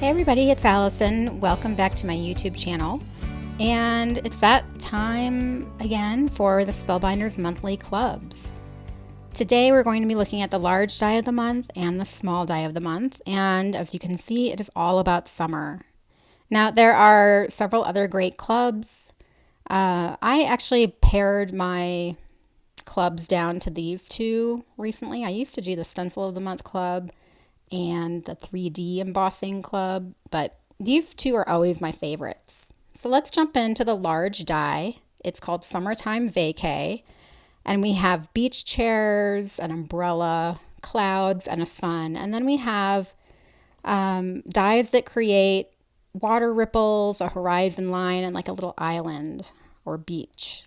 Hey everybody, it's Allison. Welcome back to my YouTube channel. And it's that time again for the Spellbinders monthly clubs. Today we're going to be looking at the large die of the month and the small die of the month. And as you can see, it is all about summer. Now there are several other great clubs. I actually pared my clubs down to these two recently. I used to do the Stencil of the Month club and the 3D Embossing club, but these two are always my favorites. So let's jump into the large die. It's called Summertime Vacay, and we have beach chairs, an umbrella, clouds, and a sun. And then we have dies that create water ripples, a horizon line, and like a little island or beach.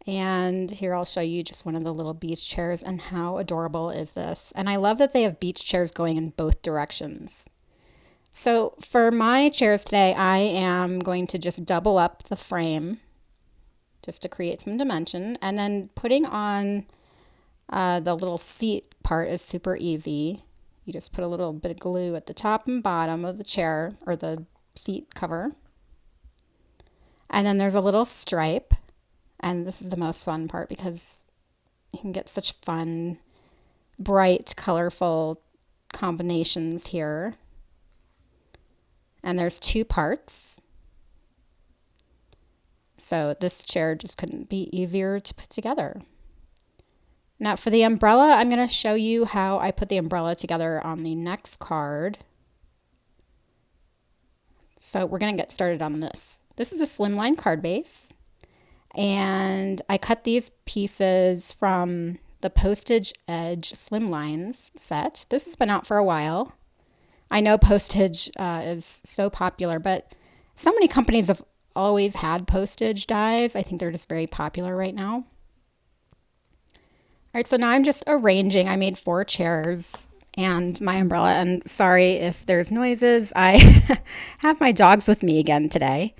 And here I'll show you just one of the little beach chairs, and how adorable is this? And I love that they have beach chairs going in both directions. So for my chairs today, I am going to just double up the frame just to create some dimension. And then putting on the little seat part is super easy. You just put a little bit of glue at the top and bottom of the chair or the seat cover. And then there's a little stripe. And this is the most fun part because you can get such fun, bright, colorful combinations here. And there's two parts. So this chair just couldn't be easier to put together. Now for the umbrella, I'm going to show you how I put the umbrella together on the next card. So we're going to get started on this. This is a slimline card base. And I cut these pieces from the Postage Edge Slimlines set. This has been out for a while. I know Postage is so popular, but so many companies have always had Postage dies. I think they're just very popular right now. All right, so now I'm just arranging. I made 4 chairs and my umbrella. And sorry if there's noises. I have my dogs with me again today.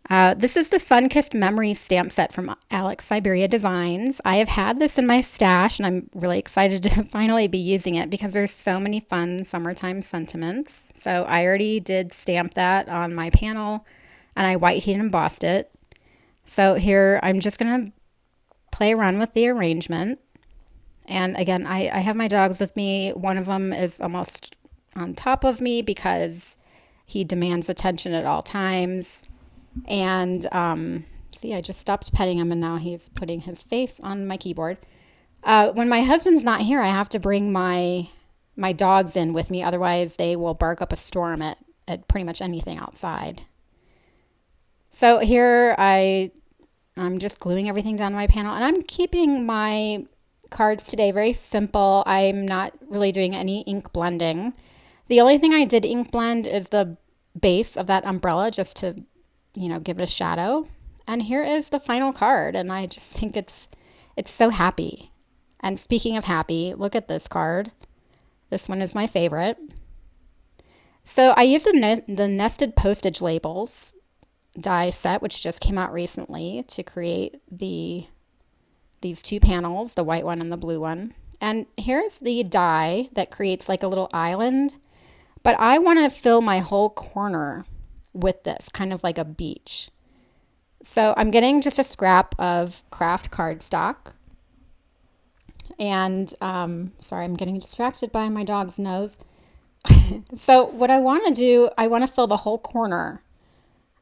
This is the Sunkissed memory stamp set from Alex Siberia Designs. I have had this in my stash and I'm really excited to finally be using it because there's so many fun summertime sentiments. So I already did stamp that on my panel and I white heat embossed it. So here I'm just going to play around with the arrangement. And again, I have my dogs with me. One of them is almost on top of me because he demands attention at all times. And see, I just stopped petting him and now he's putting his face on my keyboard. When my husband's not here, I have to bring my dogs in with me. Otherwise, they will bark up a storm at pretty much anything outside. So here I'm just gluing everything down to my panel. And I'm keeping my cards today very simple. I'm not really doing any ink blending. The only thing I did ink blend is the base of that umbrella just to give it a shadow. And here is the final card. And I just think it's so happy. And speaking of happy, look at this card. This one is my favorite. So I used the nested postage labels die set, which just came out recently, to create these 2 panels, the white one and the blue one. And here's the die that creates like a little island. But I want to fill my whole corner with this, kind of like a beach. So I'm getting just a scrap of craft cardstock. And sorry, I'm getting distracted by my dog's nose. So what I want to do, I want to fill the whole corner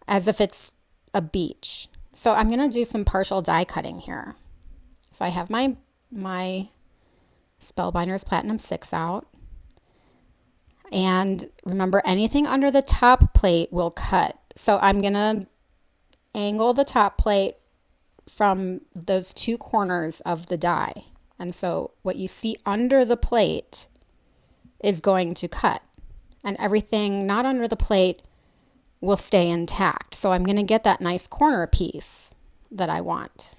as if it's a beach. So I'm going to do some partial die cutting here. So I have my Spellbinders Platinum 6 out. And remember, anything under the top plate will cut. So I'm going to angle the top plate from those 2 corners of the die. And so what you see under the plate is going to cut. And everything not under the plate will stay intact. So I'm going to get that nice corner piece that I want.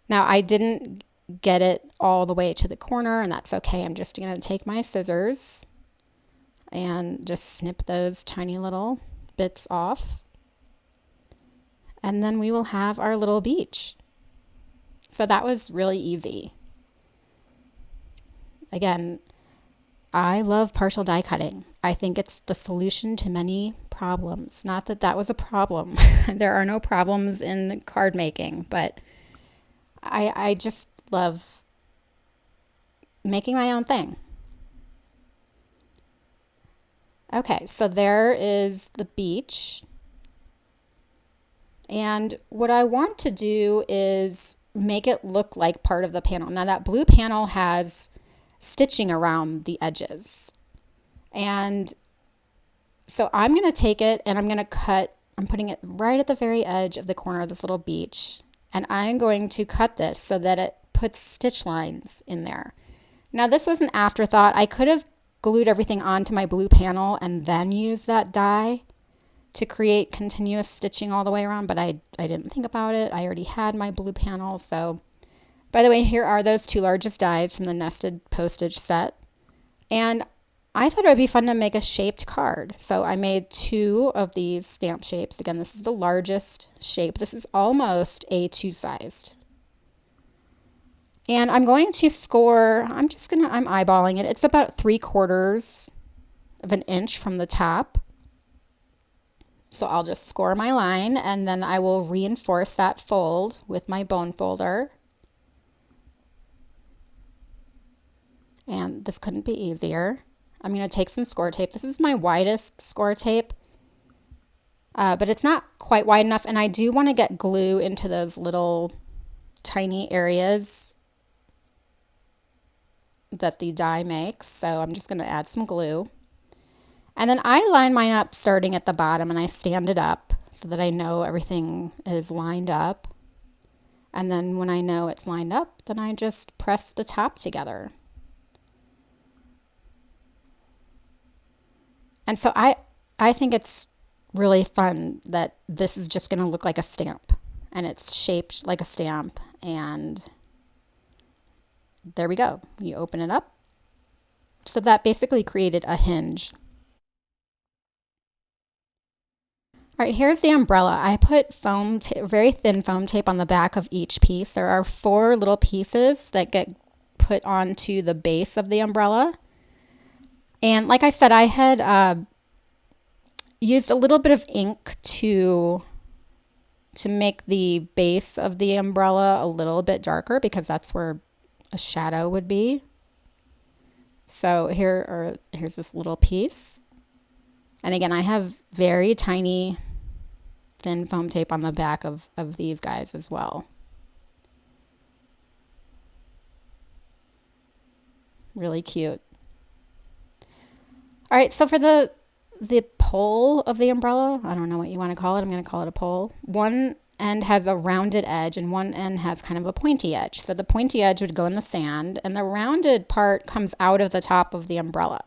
Now I didn't get it all the way to the corner, and that's okay. I'm just going to take my scissors and just snip those tiny little bits off. And then we will have our little beach. So that was really easy. Again, I love partial die cutting. I think it's the solution to many problems. Not that that was a problem. There are no problems in card making, but I just love making my own thing. Okay, so there is the beach. And what I want to do is make it look like part of the panel. Now that blue panel has stitching around the edges. And so I'm going to take it and I'm going to cut, I'm putting it right at the very edge of the corner of this little beach. And I'm going to cut this so that it puts stitch lines in there. Now this was an afterthought. I could have glued everything onto my blue panel and then used that die to create continuous stitching all the way around, but I didn't think about it. I already had my blue panel. So, by the way, here are those two largest dies from the nested postage set. And I thought it would be fun to make a shaped card. So I made two of these stamp shapes. Again, this is the largest shape. This is almost A2 sized. And I'm going to score, I'm eyeballing it. It's about 3/4 of an inch from the top. So I'll just score my line and then I will reinforce that fold with my bone folder. And this couldn't be easier. I'm going to take some Scor-Tape. This is my widest Scor-Tape, but it's not quite wide enough. And I do want to get glue into those little tiny areas that the die makes. So I'm just going to add some glue. And then I line mine up starting at the bottom and I stand it up so that I know everything is lined up. And then when I know it's lined up, then I just press the top together. And so I think it's really fun that this is just going to look like a stamp and it's shaped like a stamp. And there we go. You open it up. So that basically created a hinge. All right, here's the umbrella. I put very thin foam tape on the back of each piece. There are 4 little pieces that get put onto the base of the umbrella. And like I said, I had used a little bit of ink to make the base of the umbrella a little bit darker because that's where a shadow would be. So here's this little piece. And again, I have very tiny thin foam tape on the back of these guys as well. Really cute. All right, so for the pole of the umbrella, I don't know what you want to call it. I'm going to call it a pole. One end has a rounded edge and one end has kind of a pointy edge. So the pointy edge would go in the sand and the rounded part comes out of the top of the umbrella.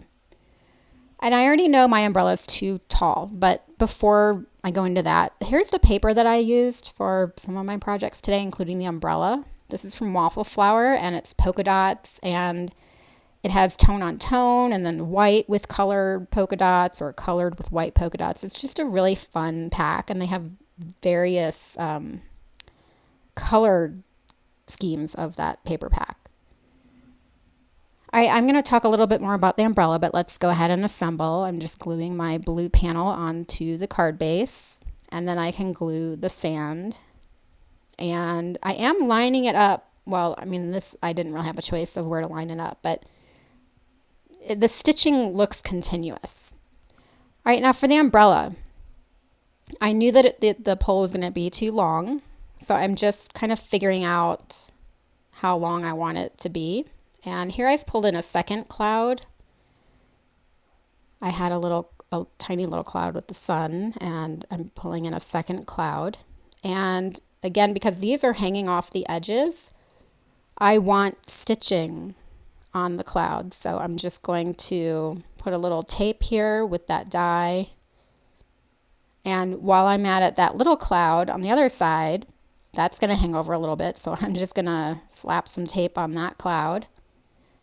And I already know my umbrella is too tall, but before I go into that, here's the paper that I used for some of my projects today, including the umbrella. This is from Waffle Flower, and it's polka dots, and it has tone on tone, and then white with colored polka dots or colored with white polka dots. It's just a really fun pack, and they have various colored schemes of that paper pack. All right, I'm going to talk a little bit more about the umbrella, but let's go ahead and assemble. I'm just gluing my blue panel onto the card base, and then I can glue the sand. And I am lining it up. Well, I mean, I didn't really have a choice of where to line it up, but the stitching looks continuous. All right, now for the umbrella, I knew that the pole was going to be too long, so I'm just kind of figuring out how long I want it to be. And here I've pulled in a second cloud. I had a tiny little cloud with the sun, and I'm pulling in a second cloud. And again, because these are hanging off the edges, I want stitching on the cloud. So I'm just going to put a little tape here with that die. And while I'm at that little cloud on the other side, that's going to hang over a little bit. So I'm just going to slap some tape on that cloud.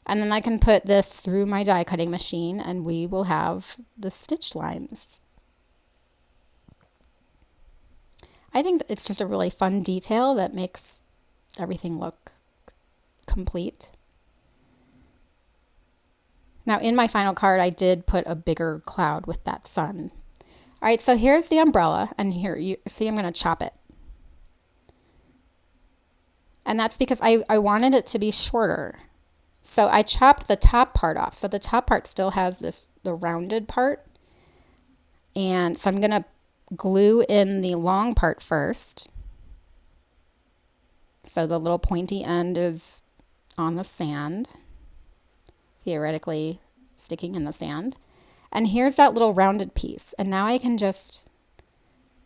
And then I can put this through my die cutting machine and we will have the stitch lines. I think that it's just a really fun detail that makes everything look complete. Now in my final card, I did put a bigger cloud with that sun. All right, so here's the umbrella, and here, you see I'm going to chop it. And that's because I wanted it to be shorter. So I chopped the top part off. So the top part still has the rounded part. And so I'm going to glue in the long part first. So the little pointy end is on the sand, theoretically sticking in the sand. And here's that little rounded piece. And now I can just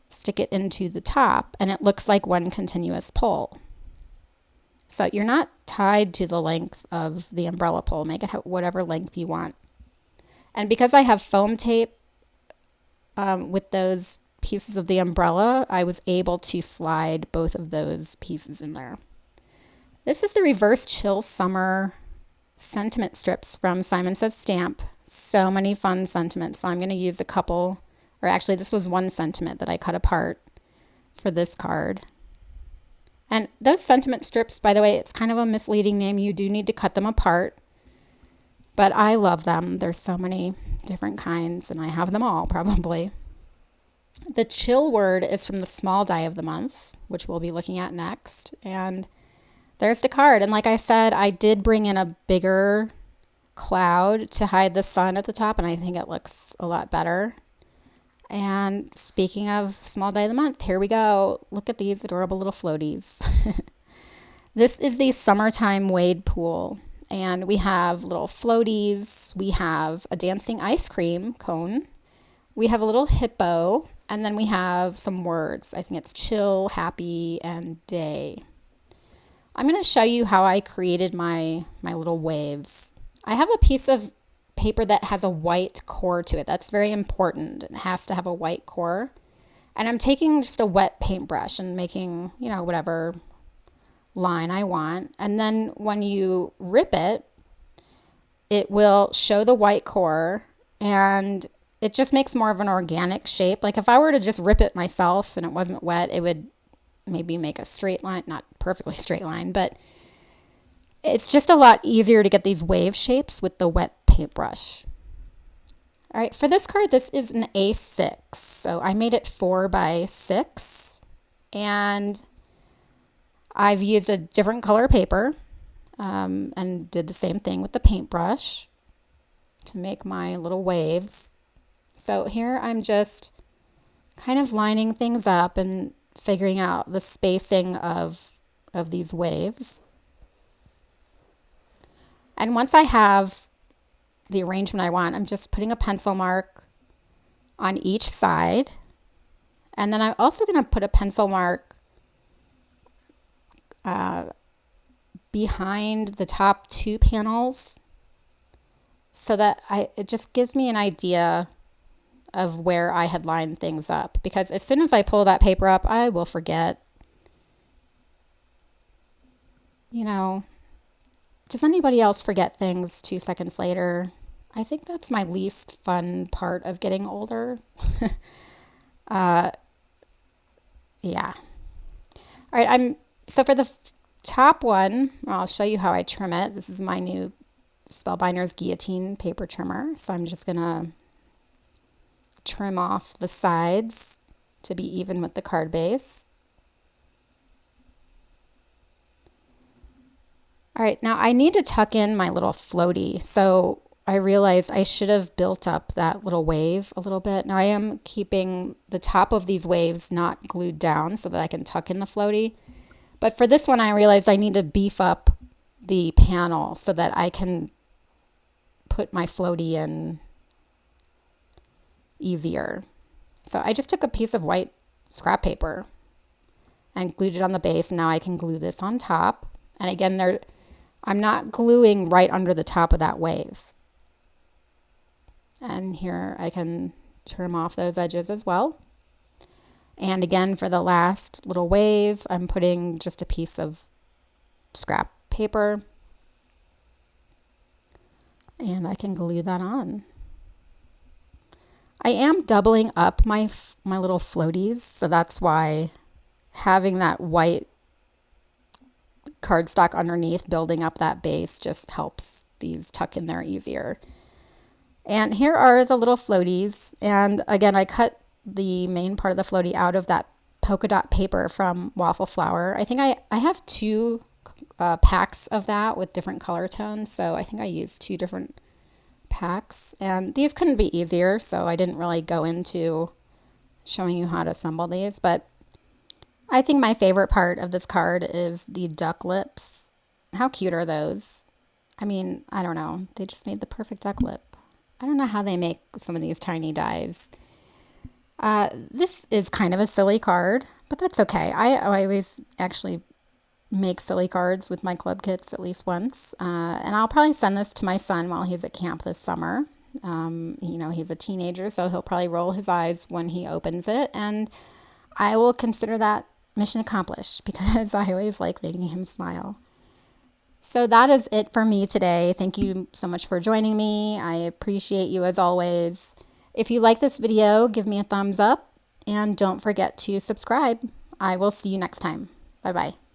stick it into the top and it looks like one continuous pole. So you're not tied to the length of the umbrella pole. Make it whatever length you want. And because I have foam tape with those pieces of the umbrella, I was able to slide both of those pieces in there. This is the Reverse Chill Summer sentiment strips from Simon Says Stamp. So many fun sentiments. So I'm going to use a couple, or actually this was one sentiment that I cut apart for this card. And those sentiment strips, by the way, it's kind of a misleading name. You do need to cut them apart, but I love them. There's so many different kinds and I have them all probably. The chill word is from the small die of the month, which we'll be looking at next. And there's the card. And like I said, I did bring in a bigger cloud to hide the sun at the top, and I think it looks a lot better. And speaking of small die of the month, here we go. Look at these adorable little floaties. This is the Summertime Wade Pool. And we have little floaties. We have a dancing ice cream cone. We have a little hippo. And then we have some words. I think it's chill, happy, and day. I'm going to show you how I created my little waves. I have a piece of paper that has a white core to it. That's very important. It has to have a white core. And I'm taking just a wet paintbrush and making, you know, whatever line I want. And then when you rip it, it will show the white core and it just makes more of an organic shape. Like if I were to just rip it myself and it wasn't wet, it would maybe make a straight line, not perfectly straight line, but it's just a lot easier to get these wave shapes with the wet paintbrush. All right, for this card, this is an A6. So I made it 4 by 6 and I've used a different color paper and did the same thing with the paintbrush to make my little waves. So here I'm just kind of lining things up and figuring out the spacing of these waves. And once I have the arrangement I want, I'm just putting a pencil mark on each side. And then I'm also going to put a pencil mark behind the top 2 panels so that it just gives me an idea of where I had lined things up. Because as soon as I pull that paper up, I will forget. You know, does anybody else forget things 2 seconds later? I think that's my least fun part of getting older. Yeah. All right, so for the top one, I'll show you how I trim it. This is my new Spellbinders guillotine paper trimmer. So I'm just going to trim off the sides to be even with the card base. All right, now I need to tuck in my little floaty. So I realized I should have built up that little wave a little bit. Now I am keeping the top of these waves not glued down so that I can tuck in the floaty. But for this one, I realized I need to beef up the panel so that I can put my floaty in easier. So I just took a piece of white scrap paper and glued it on the base. And now I can glue this on top. And again, I'm not gluing right under the top of that wave. And here I can trim off those edges as well. And again, for the last little wave, I'm putting just a piece of scrap paper. And I can glue that on. I am doubling up my little floaties, so that's why having that white cardstock underneath building up that base just helps these tuck in there easier. And here are the little floaties. And again, I cut the main part of the floaty out of that polka dot paper from Waffle Flower. I think I have two packs of that with different color tones. So I think I used two different packs. And these couldn't be easier, so I didn't really go into showing you how to assemble these. But I think my favorite part of this card is the duck lips. How cute are those? I mean, I don't know. They just made the perfect duck lip. I don't know how they make some of these tiny dies. This is kind of a silly card, but that's okay. I always actually make silly cards with my club kits at least once. And I'll probably send this to my son while he's at camp this summer. You know, he's a teenager, so he'll probably roll his eyes when he opens it. And I will consider that mission accomplished because I always like making him smile. So that is it for me today. Thank you so much for joining me. I appreciate you as always. If you like this video, give me a thumbs up and don't forget to subscribe. I will see you next time. Bye-bye.